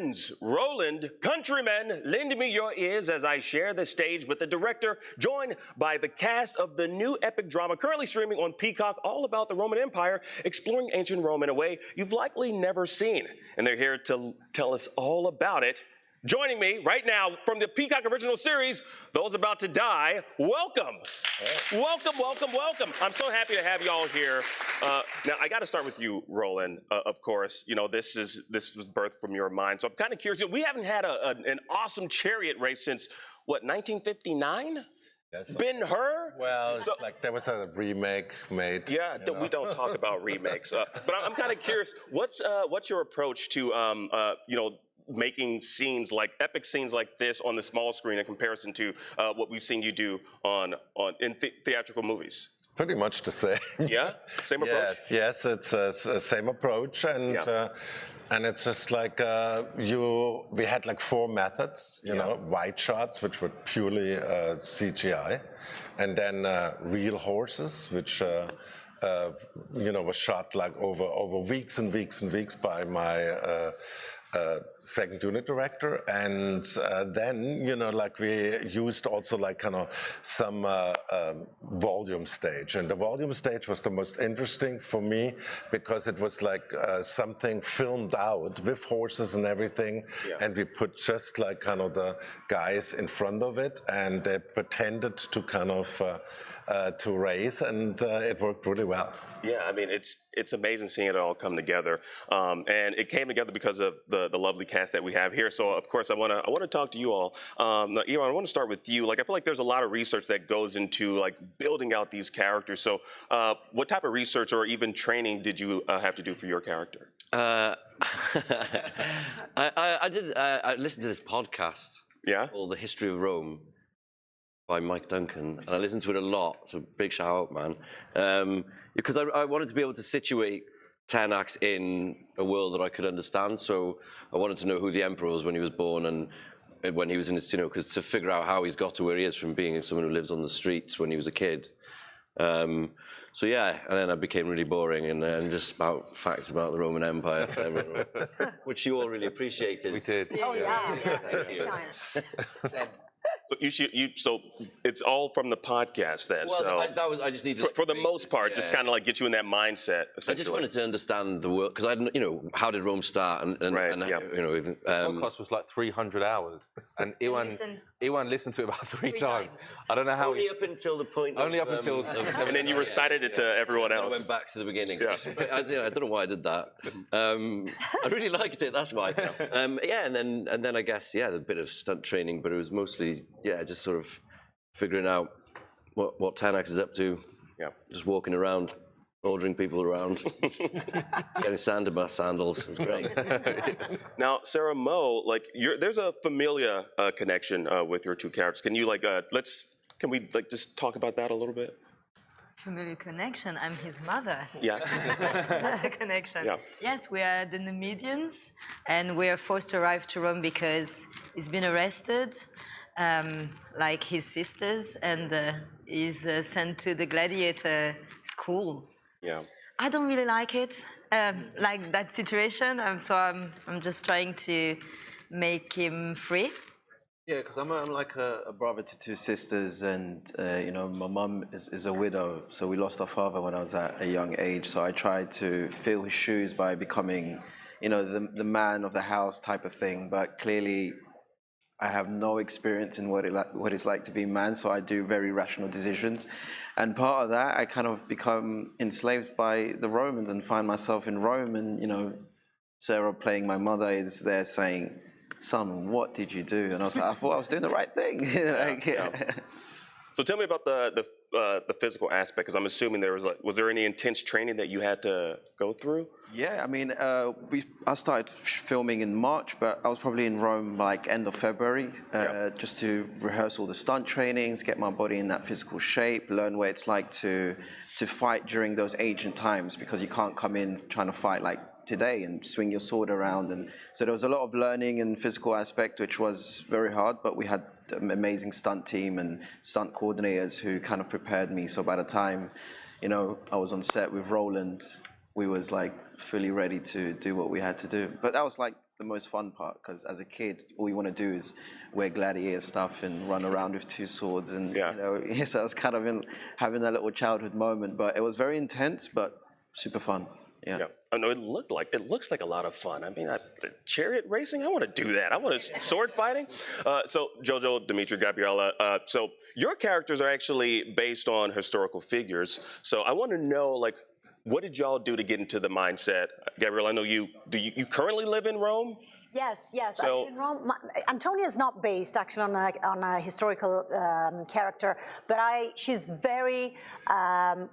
Friends, Roland, countrymen, lend me your ears as I share the stage with the director, joined by the cast of the new epic drama currently streaming on Peacock, all about the Roman Empire, exploring ancient Rome in a way you've likely never seen. And they're here to tell us all about it. Joining me right now from the Peacock original series, Those About to Die, welcome. Hey. Welcome, welcome, welcome. I'm so happy to have you all here. Now, I got to start with you, Roland, of course. You know, this was birthed from your mind. So I'm kind of curious. We haven't had an awesome chariot race since, what, 1959? Yes. Ben-Hur? Well, it's like there was a remake made. Yeah, we don't talk about remakes. But I'm kind of curious, what's your approach to, making scenes like epic scenes like this on the small screen in comparison to what we've seen you do in theatrical movies? It's pretty much the same. Yeah, same approach. Yes, it's a same approach, and it's just like we had like 4 methods. You know, wide shots, which were purely CGI, and then real horses, which was shot like over weeks and weeks and weeks by my second unit director, and then we used also like kind of some volume stage, and the volume stage was the most interesting for me because it was like something filmed out with horses and everything, and we put just like kind of the guys in front of it, and they pretended to kind of to race, and it worked really well. Yeah, I mean, it's amazing seeing it all come together, and it came together because of the lovely cast that we have here. So, of course, I want to talk to you all. Now, Iran, I want to start with you. Like, I feel like there's a lot of research that goes into like building out these characters. So, what type of research or even training did you have to do for your character? I listened to this podcast called The History of Rome by Mike Duncan, and I listened to it a lot, so big shout out, man. Because I wanted to be able to situate Tenax in a world that I could understand, so I wanted to know who the emperor was when he was born and when he was in his, because to figure out how he's got to where he is from being someone who lives on the streets when he was a kid. So yeah, and then I became really boring and just about facts about the Roman Empire, which you all really appreciated. We did. Oh yeah. Thank you. So it's all from the podcast then. Well, I just needed for the most part, just kind of like get you in that mindset. I just wanted to understand the world because how did Rome start and the podcast was like 300 hours, and Iwan listened to it about three times. I don't know how. Only up until the point. Only up until. And then you recited it to everyone else. I went back to the beginning. Yeah. I don't know why I did that. I really liked it. That's why. And then I guess a bit of stunt training, but it was mostly just sort of figuring out what Tenax is up to. Yeah. Just walking around, ordering people around, getting sand in my sandals. It was great. Now, Sarah Mo, like there's a familiar connection with your 2 characters. Can you can we just talk about that a little bit? Familiar connection. I'm his mother. Yes. That's a connection. Yeah. Yes, we are the Numidians, and we are forced to arrive to Rome because he's been arrested, like his sisters, and is sent to the Gladiator school. Yeah. I don't really like it, like that situation. So I'm just trying to make him free. Yeah, because I'm like a brother to 2 sisters, and my mum is a widow, so we lost our father when I was at a young age. So I tried to fill his shoes by becoming, the man of the house type of thing. But clearly, I have no experience in what it's like to be a man, so I do very rational decisions. And part of that, I kind of become enslaved by the Romans and find myself in Rome. And Sarah, playing my mother, is there saying, "Son, what did you do?" And I was like, I thought I was doing the right thing. So tell me about the physical aspect, because I'm assuming was there any intense training that you had to go through? Yeah, I mean, I started filming in March, but I was probably in Rome like end of February, just to rehearse all the stunt trainings, get my body in that physical shape, learn what it's like to fight during those ancient times, because you can't come in trying to fight like today and swing your sword around. And so there was a lot of learning and physical aspect, which was very hard, but we had an amazing stunt team and stunt coordinators who kind of prepared me. So by the time, I was on set with Roland, we was like fully ready to do what we had to do. But that was like the most fun part, because as a kid, all you want to do is wear gladiator stuff and run around with 2 swords, and you know, so I was kind of having a little childhood moment, but it was very intense, but super fun. Yeah. I know it looks like a lot of fun. I mean, the chariot racing, I want to do that. I want to sword fighting. So Jojo, Dimitri, Gabriella, so your characters are actually based on historical figures. So I want to know, like, what did y'all do to get into the mindset? Gabriella, I know you currently live in Rome? Yes, yes. So, I live in Rome. Antonia is not based actually on a historical character, but she's very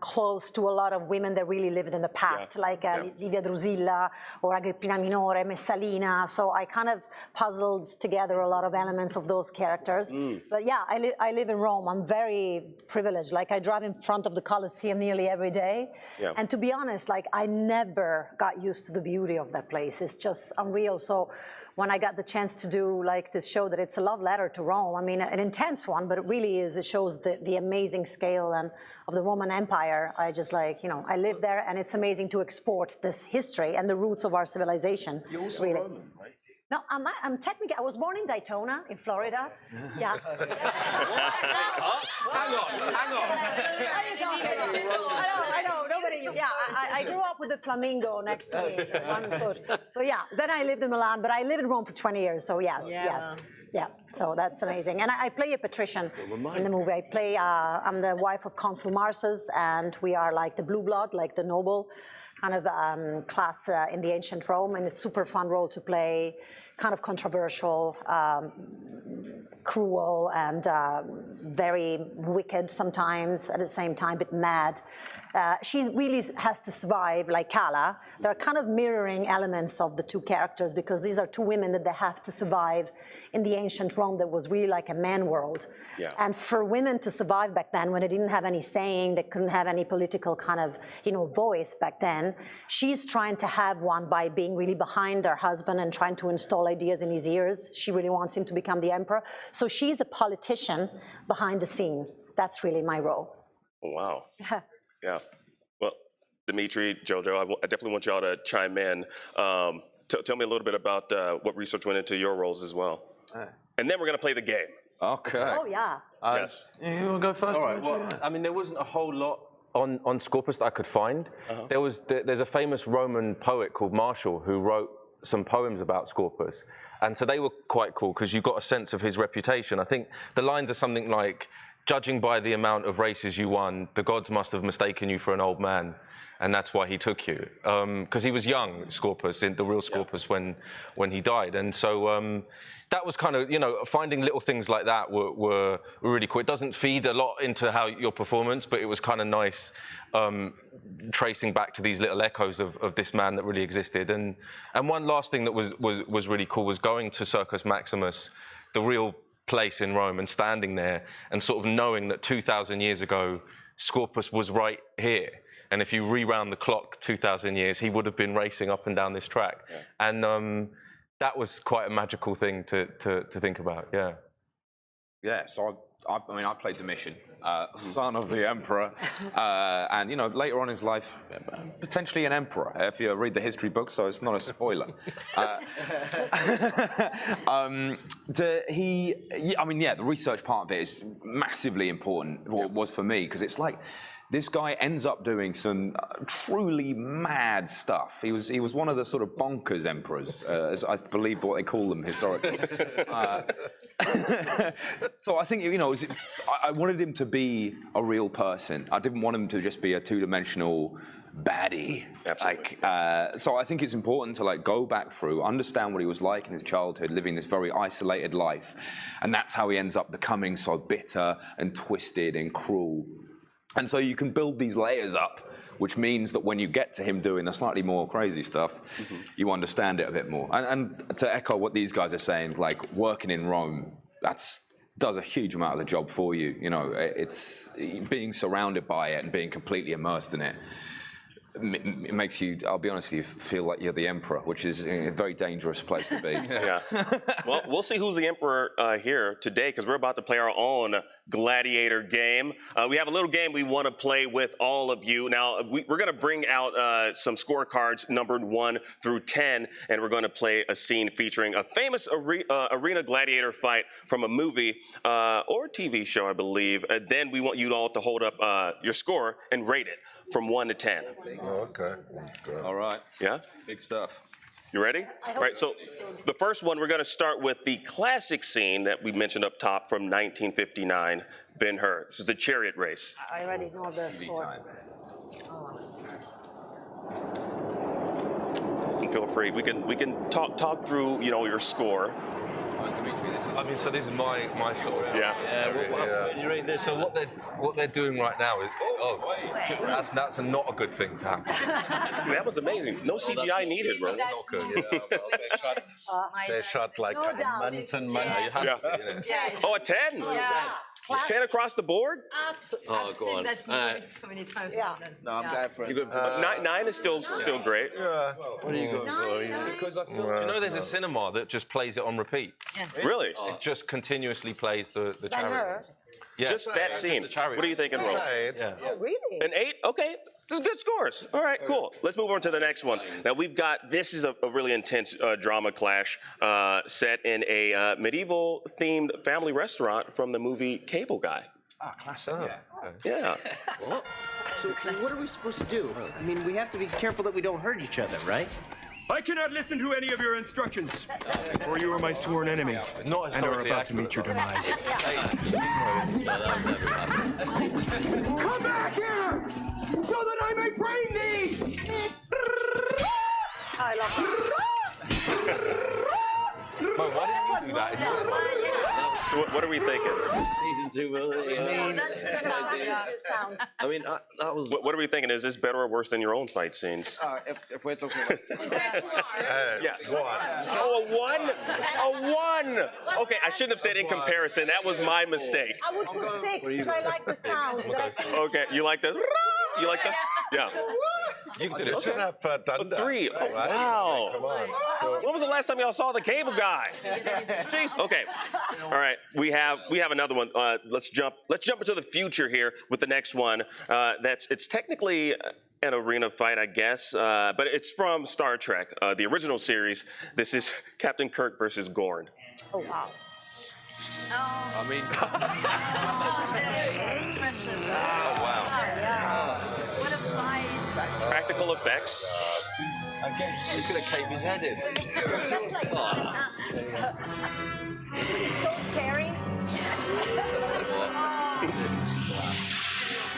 close to a lot of women that really lived in the past, like Livia Drusilla or Agrippina Minore, Messalina. So I kind of puzzled together a lot of elements of those characters. But yeah, I live in Rome. I'm very privileged. Like, I drive in front of the Colosseum nearly every day. And to be honest, like, I never got used to the beauty of that place. It's just unreal. So when I got the chance to do like this show, that it's a love letter to Rome. I mean, an intense one, but it really is. It shows the amazing scale of the Roman Empire. I just, like, you know, I live there, and it's amazing to export this history and the roots of our civilization. You're also really. Roman, right? No, I'm technically, I was born in Daytona, in Florida. Yeah. Hang on. I know, nobody, I grew up with the flamingo next to me, 1 foot. But yeah, then I lived in Milan, but I lived in Rome for 20 years, so yes. Yeah, so that's amazing. And I play a patrician in the movie. I play, I'm the wife of Consul Marsus, and we are like the blue blood, like the noble kind of class in the ancient Rome, and it's a super fun role to play, kind of controversial, cruel, and very wicked sometimes, at the same time, but mad. She really has to survive, like Cala. There are kind of mirroring elements of the 2 characters, because these are 2 women that they have to survive in the ancient Rome that was really like a man world. And for women to survive back then, when they didn't have any saying, they couldn't have any political kind of, you know, voice back then, she's trying to have one by being really behind her husband and trying to install ideas in his ears. She really wants him to become the emperor. So she's a politician behind the scene. That's really my role. Oh, wow. Yeah. Well, Dimitri, Jojo, I definitely want y'all to chime in. Tell me a little bit about what research went into your roles as well. And then we're going to play the game. Okay. Oh, yeah. Yes. You want to go first? All right. Well, I mean, there wasn't a whole lot on Scorpus that I could find. There's a famous Roman poet called Martial who wrote some poems about Scorpus. And so they were quite cool, because you got a sense of his reputation. I think the lines are something like, judging by the amount of races you won, the gods must have mistaken you for an old man, and that's why he took you. Because he was young, Scorpus, the real Scorpus, when he died. And so that was kind of, you know, finding little things like that were really cool. It doesn't feed a lot into your performance, but it was kind of nice tracing back to these little echoes of this man that really existed. And one last thing that was really cool was going to Circus Maximus, the real place in Rome, and standing there and sort of knowing that 2,000 years ago, Scorpus was right here. And if you rewound the clock 2,000 years, he would have been racing up and down this track. And that was quite a magical thing to think about, Yeah, so I mean, I played Domitian, son of the emperor, and, you know, later on in his life, potentially an emperor, if you read the history books, so it's not a spoiler. I mean, yeah, the research part of it is massively important, or it was for me, because it's like, this guy ends up doing some truly mad stuff. He was one of the sort of bonkers emperors, as I believe what they call them historically. So I think, you know, I wanted him to be a real person. I didn't want him to just be a 2-dimensional baddie. Absolutely. So I think it's important to, like, go back through, understand what he was like in his childhood, living this very isolated life, and that's how he ends up becoming so bitter and twisted and cruel. And so you can build these layers up, which means that when you get to him doing the slightly more crazy stuff, you understand it a bit more. And to echo what these guys are saying, like, working in Rome, does a huge amount of the job for you. You know, it's being surrounded by it and being completely immersed in it. it makes you, I'll be honest with you, feel like you're the emperor, which is a very dangerous place to be. Yeah. Well, we'll see who's the emperor here today, because we're about to play our own Gladiator game. We have a little game we want to play with all of you. Now, we're going to bring out some scorecards numbered 1 through 10, and we're going to play a scene featuring a famous arena gladiator fight from a movie or TV show, I believe. And then we want you all to hold up your score and rate it from 1 to 10. Okay. All right. Yeah? Big stuff. You ready? All right, so the first one, we're going to start with the classic scene that we mentioned up top from 1959, Ben-Hur. This is the chariot race. I already know the score. And feel free. We can talk through, you know, your score. Dimitri, So this is my sort of Yeah. So what they're doing right now is that's not a good thing to happen. That was amazing. No CGI needed, bro. Not good. They shot like months and months. Oh, a 10? Yeah. 10 across the board? Absolutely. Oh, I've go seen on. that movie so many times. Yeah. No, I'm glad for it. 9 is still great. What are you going for? Because I feel, do you know there's a cinema that just plays it on repeat? Really? It just continuously plays the chariot. Yeah. Just that scene. What are you thinking, Ro? Oh, really? An 8? Okay. This is good scores. All right, cool. Let's move on to the next one. Now we've got, this is a really intense drama clash set in a medieval-themed family restaurant from the movie Cable Guy. Ah, classic. Yeah. So what are we supposed to do? I mean, we have to be careful that we don't hurt each other, right? I cannot listen to any of your instructions, or you are my sworn enemy, Not and are about to meet your demise. Come back here, so that I may frame thee! I love that. Mo, why did you do that? So what are we thinking? Season 2, will it? I mean, that was... What are we thinking? Is this better or worse than your own fight scenes? If we're talking about... Yes. 1. Oh, a 1! Okay, I shouldn't have said in comparison. That was my mistake. I would put 6 because I like the sounds. Okay, you like the... You like the... Yeah. You should have done that. 3. Oh, wow. Come on. When was the last time y'all saw the Cable Guy? Jeez. Okay. All right. We have another one. Let's jump into the future here with the next one. It's technically an arena fight, I guess, but it's from Star Trek, the original series. This is Captain Kirk versus Gorn. Oh, wow. I mean, Precious. oh wow. What a fight. Practical effects. Okay, he's gonna cave his head in. That's like This is so scary.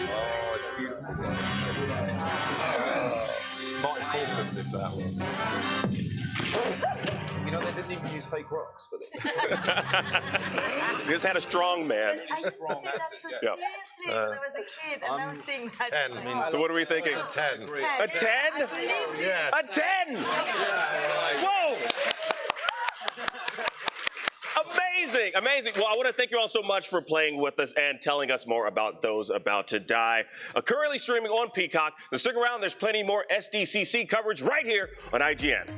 Oh, it's beautiful. Martin Falcon did that one. You know, they didn't even use fake rocks for this. We just had a strong man. I used to take that so seriously when I was a kid, and now seeing that. 10. So what are we thinking? 10. A 10? Yes. A 10! Whoa! Amazing, amazing. Well, I want to thank you all so much for playing with us and telling us more about those about to die. Currently streaming on Peacock. So stick around, there's plenty more SDCC coverage right here on IGN.